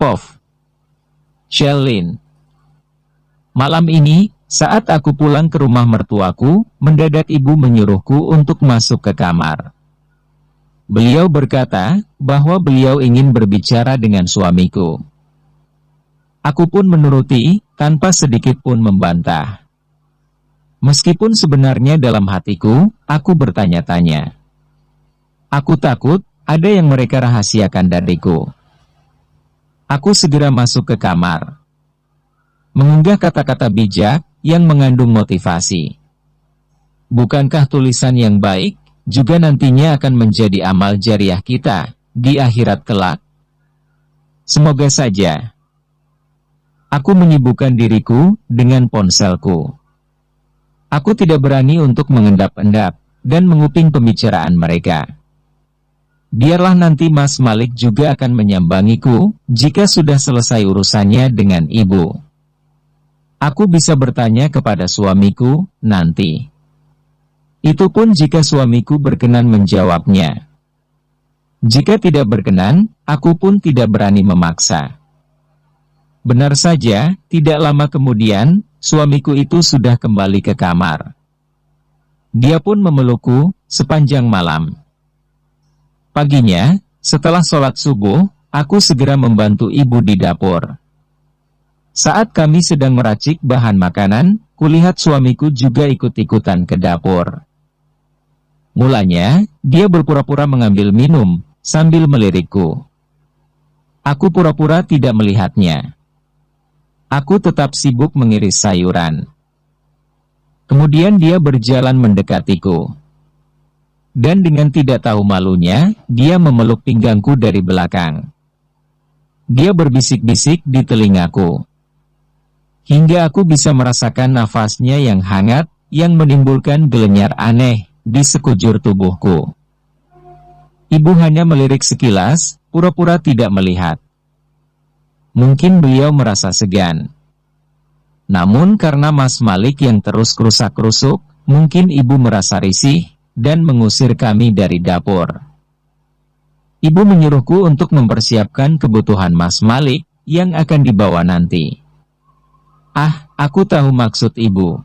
Pov. Shelin. Malam ini, saat aku pulang ke rumah mertuaku, mendadak ibu menyuruhku untuk masuk ke kamar. Beliau berkata bahwa beliau ingin berbicara dengan suamiku. Aku pun menuruti, tanpa sedikit pun membantah. Meskipun sebenarnya dalam hatiku, aku bertanya-tanya. Aku takut, ada yang mereka rahasiakan dariku. Aku segera masuk ke kamar. Mengunggah kata-kata bijak yang mengandung motivasi. Bukankah tulisan yang baik juga nantinya akan menjadi amal jariah kita di akhirat kelak? Semoga saja. Aku menyibukkan diriku dengan ponselku. Aku tidak berani untuk mengendap-endap dan menguping pembicaraan mereka. Biarlah nanti Mas Malik juga akan menyambangiku jika sudah selesai urusannya dengan ibu. Aku bisa bertanya kepada suamiku nanti. Itu pun jika suamiku berkenan menjawabnya. Jika tidak berkenan, aku pun tidak berani memaksa. Benar saja, tidak lama kemudian, suamiku itu sudah kembali ke kamar. Dia pun memelukku sepanjang malam. Paginya, setelah sholat subuh, aku segera membantu ibu di dapur. Saat kami sedang meracik bahan makanan, kulihat suamiku juga ikut-ikutan ke dapur. Mulanya, dia berpura-pura mengambil minum, sambil melirikku. Aku pura-pura tidak melihatnya. Aku tetap sibuk mengiris sayuran. Kemudian dia berjalan mendekatiku. Dan dengan tidak tahu malunya, dia memeluk pinggangku dari belakang. Dia berbisik-bisik di telingaku. Hingga aku bisa merasakan nafasnya yang hangat, yang menimbulkan gelenyar aneh di sekujur tubuhku. Ibu hanya melirik sekilas, pura-pura tidak melihat. Mungkin beliau merasa segan. Namun karena Mas Malik yang terus kerusak-kerusuk, mungkin ibu merasa risih, dan mengusir kami dari dapur. Ibu menyuruhku untuk mempersiapkan kebutuhan Mas Malik, yang akan dibawa nanti. Ah, aku tahu maksud ibu.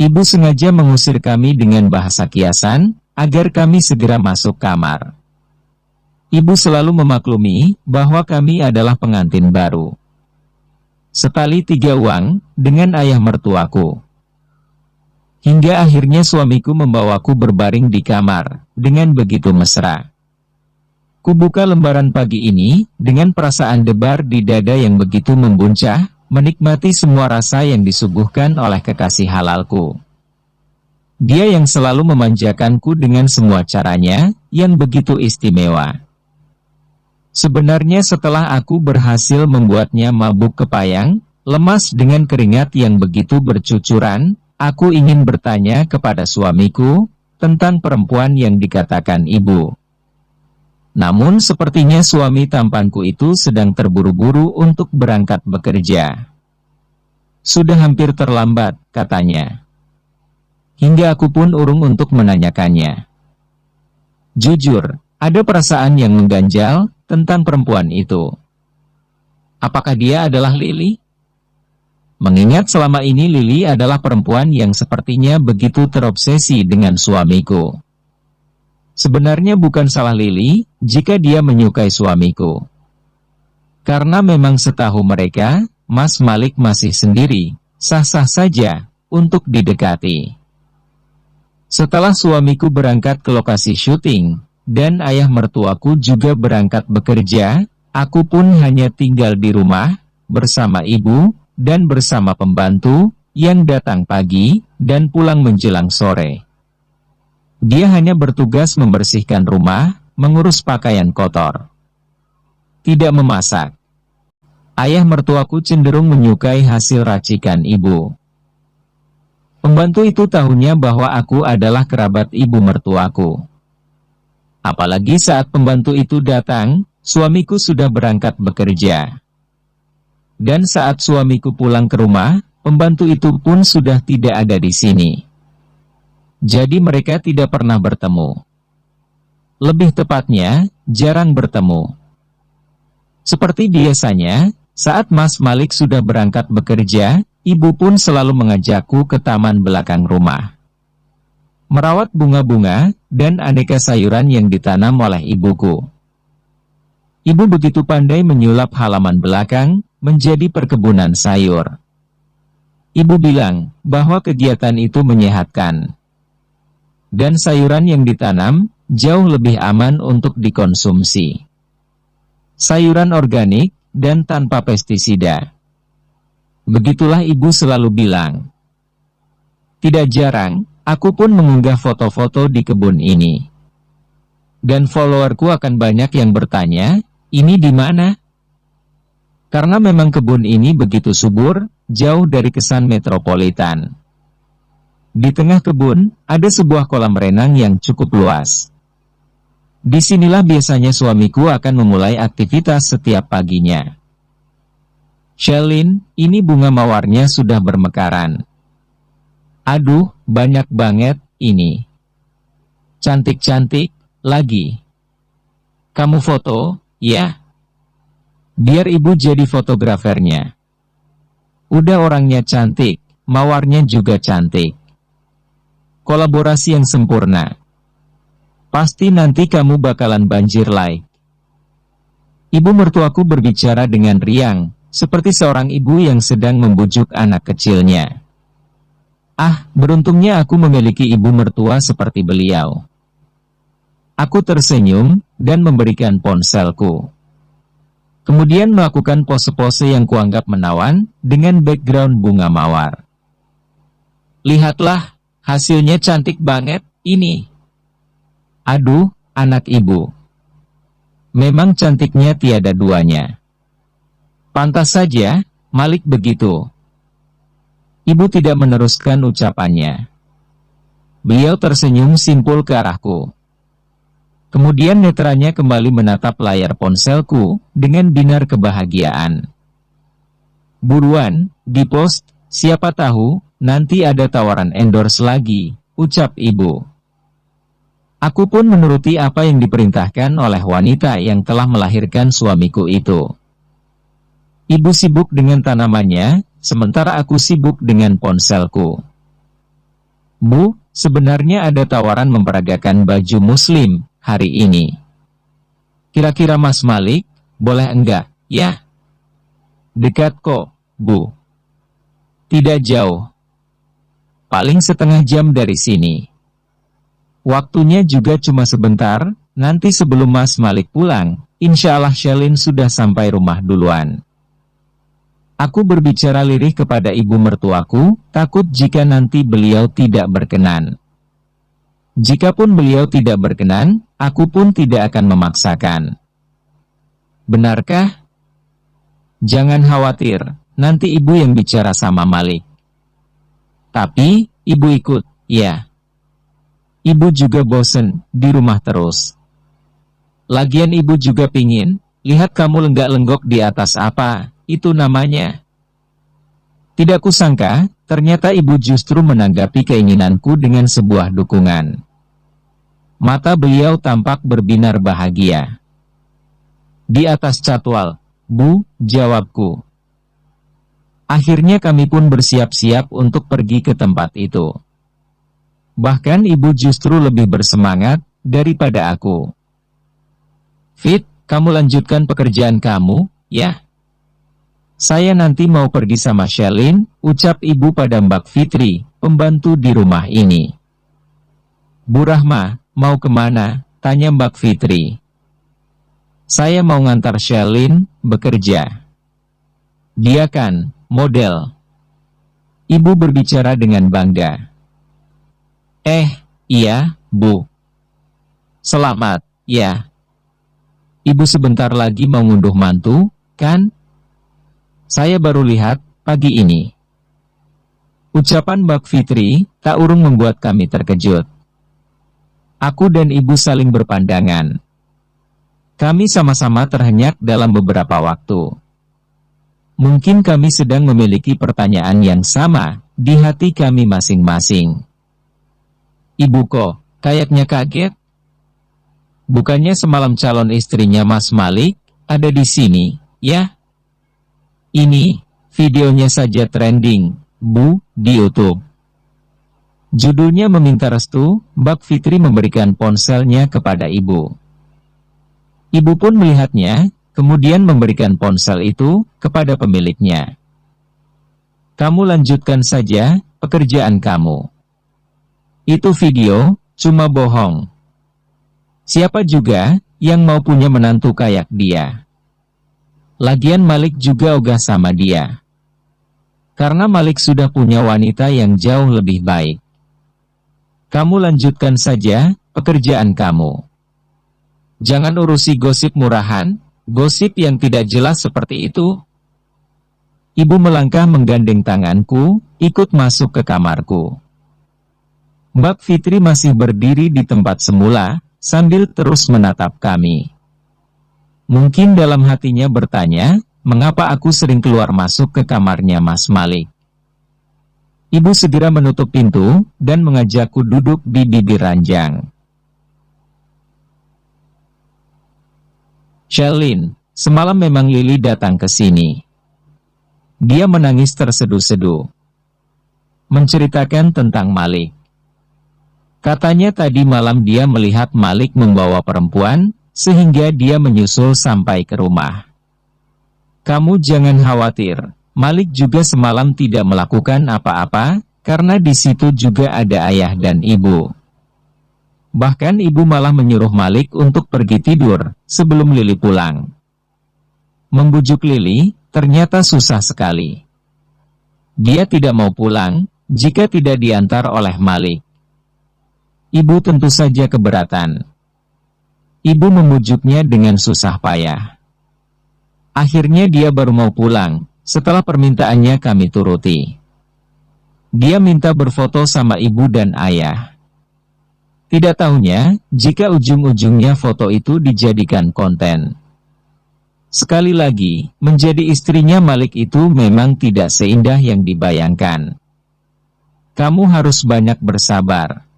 Ibu sengaja mengusir kami dengan bahasa kiasan, agar kami segera masuk kamar. Ibu selalu memaklumi, bahwa kami adalah pengantin baru. Setali 3 uang, dengan ayah mertuaku. Hingga akhirnya suamiku membawaku berbaring di kamar, dengan begitu mesra. Kubuka lembaran pagi ini, dengan perasaan debar di dada yang begitu membuncah, menikmati semua rasa yang disuguhkan oleh kekasih halalku. Dia yang selalu memanjakanku dengan semua caranya, yang begitu istimewa. Sebenarnya setelah aku berhasil membuatnya mabuk kepayang, lemas dengan keringat yang begitu bercucuran, aku ingin bertanya kepada suamiku, tentang perempuan yang dikatakan ibu. Namun sepertinya suami tampanku itu sedang terburu-buru untuk berangkat bekerja. Sudah hampir terlambat, katanya. Hingga aku pun urung untuk menanyakannya. Jujur, ada perasaan yang mengganjal tentang perempuan itu. Apakah dia adalah Lili? Mengingat selama ini Lili adalah perempuan yang sepertinya begitu terobsesi dengan suamiku. Sebenarnya bukan salah Lili, jika dia menyukai suamiku. Karena memang setahu mereka, Mas Malik masih sendiri, sah-sah saja, untuk didekati. Setelah suamiku berangkat ke lokasi syuting, dan ayah mertuaku juga berangkat bekerja, aku pun hanya tinggal di rumah, bersama ibu, dan bersama pembantu, yang datang pagi, dan pulang menjelang sore. Dia hanya bertugas membersihkan rumah, mengurus pakaian kotor. Tidak memasak. Ayah mertuaku cenderung menyukai hasil racikan ibu. Pembantu itu tahunya bahwa aku adalah kerabat ibu mertuaku. Apalagi saat pembantu itu datang, suamiku sudah berangkat bekerja. Dan saat suamiku pulang ke rumah, pembantu itu pun sudah tidak ada di sini. Jadi mereka tidak pernah bertemu. Lebih tepatnya, jarang bertemu. Seperti biasanya, saat Mas Malik sudah berangkat bekerja, ibu pun selalu mengajakku ke taman belakang rumah. Merawat bunga-bunga dan aneka sayuran yang ditanam oleh ibuku. Ibu begitu pandai menyulap halaman belakang menjadi perkebunan sayur. Ibu bilang bahwa kegiatan itu menyehatkan. Dan sayuran yang ditanam jauh lebih aman untuk dikonsumsi. Sayuran organik dan tanpa pestisida. Begitulah ibu selalu bilang. Tidak jarang, aku pun mengunggah foto-foto di kebun ini. Dan followerku akan banyak yang bertanya, ini di mana? Karena memang kebun ini begitu subur, jauh dari kesan metropolitan. Di tengah kebun, ada sebuah kolam renang yang cukup luas. Disinilah biasanya suamiku akan memulai aktivitas setiap paginya. Shelin, ini bunga mawarnya sudah bermekaran. Aduh, banyak banget ini. Cantik-cantik lagi. Kamu foto, ya? Biar ibu jadi fotografernya. Udah orangnya cantik, mawarnya juga cantik. Kolaborasi yang sempurna. Pasti nanti kamu bakalan banjir like. Ibu mertuaku berbicara dengan riang, seperti seorang ibu yang sedang membujuk anak kecilnya. Ah, beruntungnya aku memiliki ibu mertua seperti beliau. Aku tersenyum dan memberikan ponselku. Kemudian melakukan pose-pose yang kuanggap menawan dengan background bunga mawar. Lihatlah, hasilnya cantik banget ini. Aduh, anak ibu. Memang cantiknya tiada duanya. Pantas saja, Malik begitu. Ibu tidak meneruskan ucapannya. Beliau tersenyum simpul ke arahku. Kemudian netranya kembali menatap layar ponselku dengan binar kebahagiaan. Buruan, di-post, siapa tahu, nanti ada tawaran endorse lagi, ucap ibu. Aku pun menuruti apa yang diperintahkan oleh wanita yang telah melahirkan suamiku itu. Ibu sibuk dengan tanamannya, sementara aku sibuk dengan ponselku. Bu, sebenarnya ada tawaran memperagakan baju muslim hari ini. Kira-kira Mas Malik, boleh enggak, ya? Dekat kok, Bu. Tidak jauh. Paling setengah jam dari sini. Waktunya juga cuma sebentar, nanti sebelum Mas Malik pulang, insya Allah Shelin sudah sampai rumah duluan. Aku berbicara lirih kepada ibu mertuaku, takut jika nanti beliau tidak berkenan. Jikapun beliau tidak berkenan, aku pun tidak akan memaksakan. Benarkah? Jangan khawatir, nanti ibu yang bicara sama Malik. Tapi, ibu ikut, ya. Ibu juga bosen di rumah terus. Lagian ibu juga pingin, lihat kamu lenggak-lenggok di atas apa, itu namanya. Tidak kusangka, ternyata ibu justru menanggapi keinginanku dengan sebuah dukungan. Mata beliau tampak berbinar bahagia. Di atas jadwal, Bu, jawabku. Akhirnya kami pun bersiap-siap untuk pergi ke tempat itu. Bahkan ibu justru lebih bersemangat daripada aku. Fit, kamu lanjutkan pekerjaan kamu, ya? Saya nanti mau pergi sama Shelin, ucap ibu pada Mbak Fitri, pembantu di rumah ini. Bu Rahma, mau kemana? Tanya Mbak Fitri. Saya mau ngantar Shelin bekerja. Dia kan model. Ibu berbicara dengan bangga. Iya, Bu. Selamat, ya. Ibu sebentar lagi mau ngunduh mantu, kan? Saya baru lihat pagi ini. Ucapan Mbak Fitri tak urung membuat kami terkejut. Aku dan ibu saling berpandangan. Kami sama-sama terhenyak dalam beberapa waktu. Mungkin kami sedang memiliki pertanyaan yang sama di hati kami masing-masing. Ibu kok kayaknya kaget? Bukannya semalam calon istrinya Mas Malik ada di sini? ya? Ini, videonya saja trending, Bu, di YouTube. Judulnya meminta restu, Mbak Fitri memberikan ponselnya kepada ibu. Ibu pun melihatnya, kemudian memberikan ponsel itu kepada pemiliknya. Kamu lanjutkan saja pekerjaan kamu. Itu video, cuma bohong. Siapa juga yang mau punya menantu kayak dia? Lagian Malik juga ogah sama dia. Karena Malik sudah punya wanita yang jauh lebih baik. Kamu lanjutkan saja pekerjaan kamu. Jangan urusi gosip murahan, gosip yang tidak jelas seperti itu. Ibu melangkah menggandeng tanganku, ikut masuk ke kamarku. Mbak Fitri masih berdiri di tempat semula, sambil terus menatap kami. Mungkin dalam hatinya bertanya, mengapa aku sering keluar masuk ke kamarnya Mas Malik. Ibu segera menutup pintu, dan mengajakku duduk di bibir ranjang. Shelin, semalam memang Lily datang ke sini. Dia menangis terseduh-seduh. Menceritakan tentang Malik. Katanya tadi malam dia melihat Malik membawa perempuan, sehingga dia menyusul sampai ke rumah. Kamu jangan khawatir. Malik juga semalam tidak melakukan apa-apa, karena di situ juga ada ayah dan ibu. Bahkan ibu malah menyuruh Malik untuk pergi tidur, sebelum Lily pulang. Membujuk Lily, ternyata susah sekali. Dia tidak mau pulang, jika tidak diantar oleh Malik. Ibu tentu saja keberatan. Ibu memujuknya dengan susah payah. Akhirnya dia baru mau pulang. Setelah permintaannya kami turuti. Dia minta berfoto sama ibu dan ayah. Tidak tahunya, jika ujung-ujungnya foto itu dijadikan konten. Sekali lagi, menjadi istrinya Malik itu memang tidak seindah yang dibayangkan. Kamu harus banyak bersabar.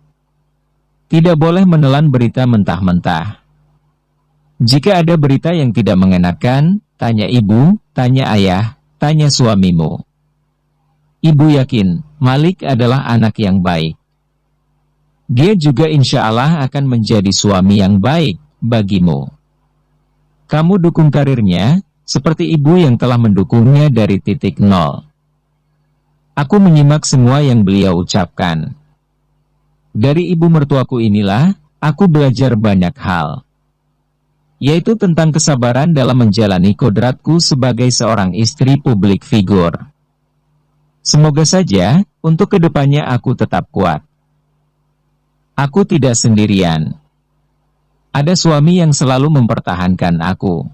Tidak boleh menelan berita mentah-mentah. Jika ada berita yang tidak mengenakan, tanya ibu, tanya ayah, tanya suamimu. Ibu yakin, Malik adalah anak yang baik. Dia juga insya Allah akan menjadi suami yang baik bagimu. Kamu dukung karirnya, seperti ibu yang telah mendukungnya dari titik nol. Aku menyimak semua yang beliau ucapkan. Dari ibu mertuaku inilah, aku belajar banyak hal. Yaitu tentang kesabaran dalam menjalani kodratku sebagai seorang istri publik figur. Semoga saja, untuk kedepannya aku tetap kuat. Aku tidak sendirian. Ada suami yang selalu mempertahankan aku.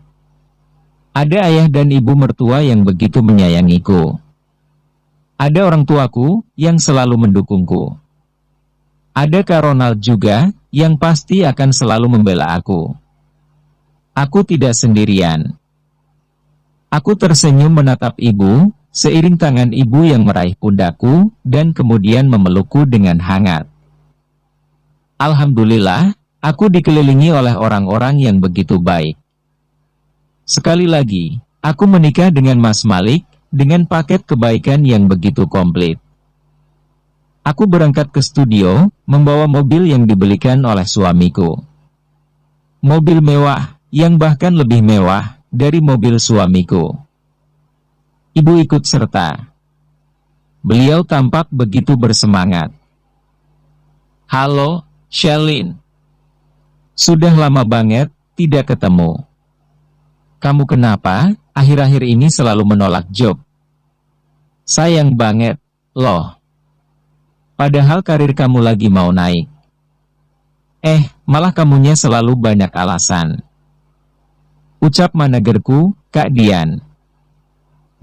Ada ayah dan ibu mertua yang begitu menyayangiku. Ada orang tuaku yang selalu mendukungku. Ada Kak Ronald juga, yang pasti akan selalu membela aku. Aku tidak sendirian. Aku tersenyum menatap ibu, seiring tangan ibu yang meraih pundakku, dan kemudian memelukku dengan hangat. Alhamdulillah, aku dikelilingi oleh orang-orang yang begitu baik. Sekali lagi, aku menikah dengan Mas Malik, dengan paket kebaikan yang begitu komplit. Aku berangkat ke studio, membawa mobil yang dibelikan oleh suamiku. Mobil mewah, yang bahkan lebih mewah dari mobil suamiku. Ibu ikut serta. Beliau tampak begitu bersemangat. Halo, Shelin. Sudah lama banget tidak ketemu. Kamu kenapa akhir-akhir ini selalu menolak job? Sayang banget, loh. Padahal karir kamu lagi mau naik. Malah kamunya selalu banyak alasan. Ucap managerku, Kak Dian.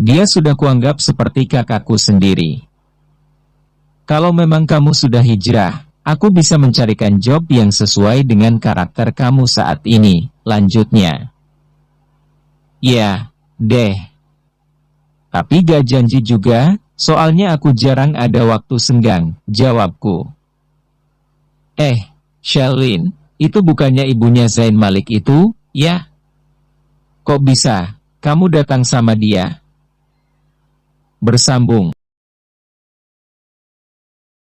Dia sudah kuanggap seperti kakakku sendiri. Kalau memang kamu sudah hijrah, aku bisa mencarikan job yang sesuai dengan karakter kamu saat ini, lanjutnya. Ya, deh. Tapi gak janji juga, soalnya aku jarang ada waktu senggang, jawabku. Shelin, itu bukannya ibunya Zain Malik itu, ya? Kok bisa? Kamu datang sama dia. Bersambung.